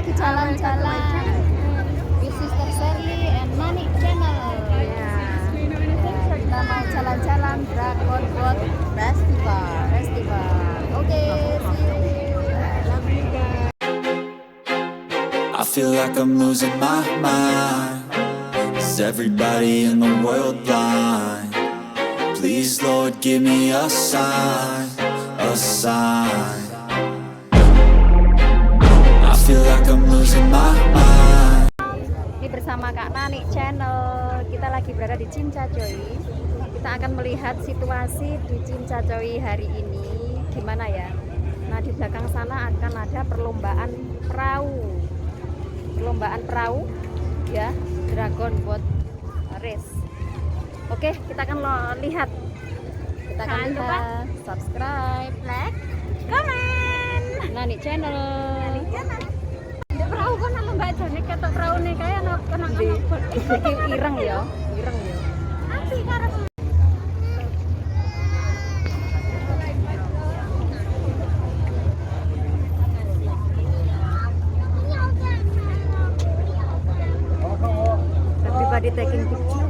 lagi jalan-jalan. With Sister Sally and Nani Channel. Ya. Kita mau jalan-jalan Dragon Boat Festival. Oke, see you. Love you guys. I feel like I'm losing my mind. Is everybody in the world blind? Please, Lord, give me a sign, a sign. I feel like I'm losing my mind. Ini bersama Kak Nani Channel. Kita lagi berada di Tsim Sha Tsui. Kita akan melihat situasi di Tsim Sha Tsui hari ini gimana ya. Nah, di belakang sana akan ada perlombaan perahu. Perlombaan perahu ya, Dragon Boat Race. Oke, kita akan lihat. Kita akan lihat, subscribe, like, comment. Nani Channel. Di perahu kan nama mbak jane ketok perahu nih kayak anak Iki ireng ya, ireng ya. api karep. Everybody taking picture.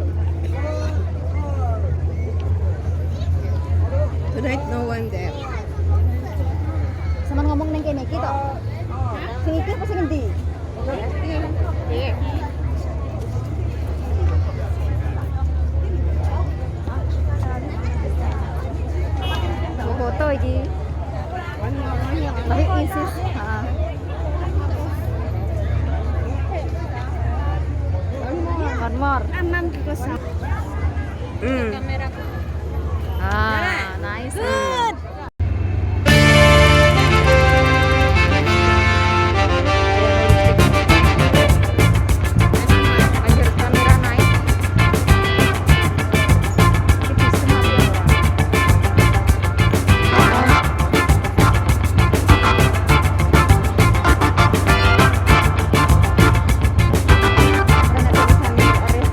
Tonight no one there. Sama ngomong neng kene iki tok. Sing iki apa sing endi? Iya. Mau foto iki. Tapi isis. Heeh. One more. Amam terus. Kamera. Ah, nice. Good. Lanjut kamera naik. Ini bisa mati orang. Dan ada tulisan Ores.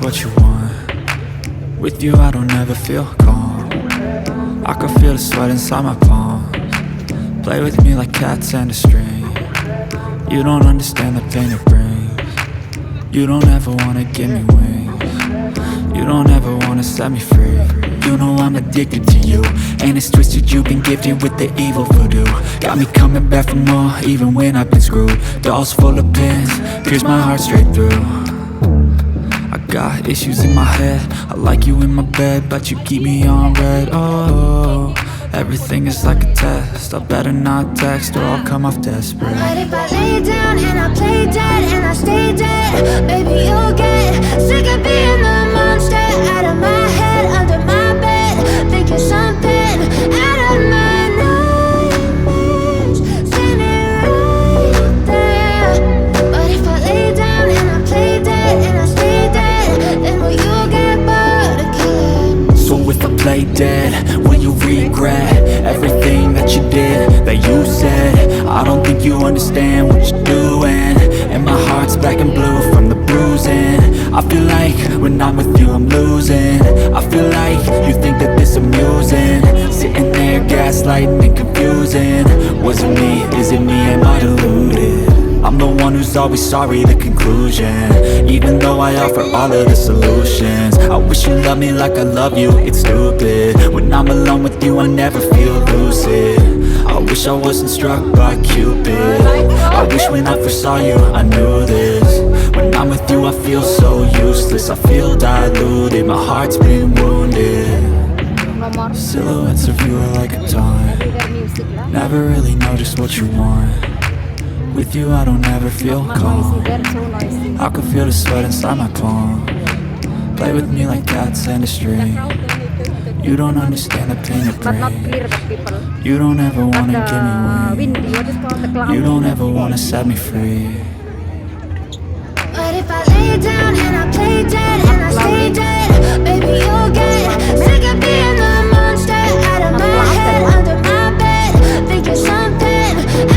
what you want. With you I don't ever feel calm. I can feel the sweat inside my palms. Play with me like cats and a string. You don't understand the pain it brings. You don't ever wanna give me wings. You don't ever wanna set me free. You know I'm addicted to you, and it's twisted, you've been gifted with the evil voodoo. Got me coming back for more, even when I've been screwed. Dolls full of pins, pierce my heart straight through. I got issues in my head, I like you in my bed, but you keep me on red. Oh, everything is like a test, I better not text or I'll come off desperate. But if I lay down and I play dead and I stay dead, baby you'll get sick of being the monster out of my head, under my bed, thinking something out of my nightmares, standing right there. But if I lay down and I play dead and I stay dead, then will you get bored of killing me? So if I play dead, will you regret everything that you did, that you said? I don't think you understand what you're doing, and my heart's black and blue from the bruising. I feel like when I'm with you I'm losing. I feel like you think that this amusing, sitting there gaslighting and confusing. Was it me? Is it me? Am I deluded? I'm the one who's always sorry, the conclusion, even though I offer all of the solutions. I wish you loved me like I love you, it's stupid. When I'm alone with you I never feel lucid. I wish I wasn't struck by Cupid. I wish when I first saw you I knew this. When I'm with you I feel so useless, I feel diluted, my heart's been wounded. Nomor Silhouettes of you are like a taunt. dari music lah. Never really know just what you want. With you I don't ever feel Not noisy, calm. they're so noisy. I can feel the sweat inside my palm. Play with me like cats and a string. You don't understand the pain it But not brings. clear but people. You don't ever wanna give me Windy, wings. what is called the cloud. You don't ever wanna set me free. But if I lay down and I play dead and I stay dead, baby you'll get sick of being the monster out of my head, under my bed, thinking something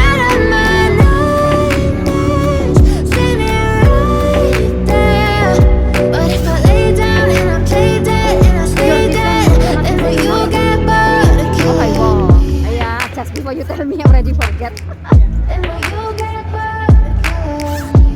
out of my nightmares, standing right there. But if I lay down and I play dead and I stay dead, then will you get bored of Oh my killing god. me? Yeah, just before you tell me I already forget. Then will you get bored of killing me?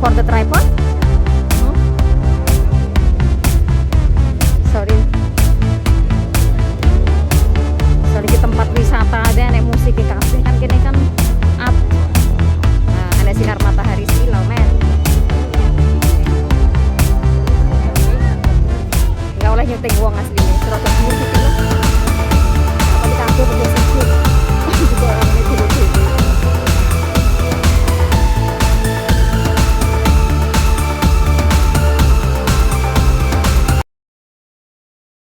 for the tripod.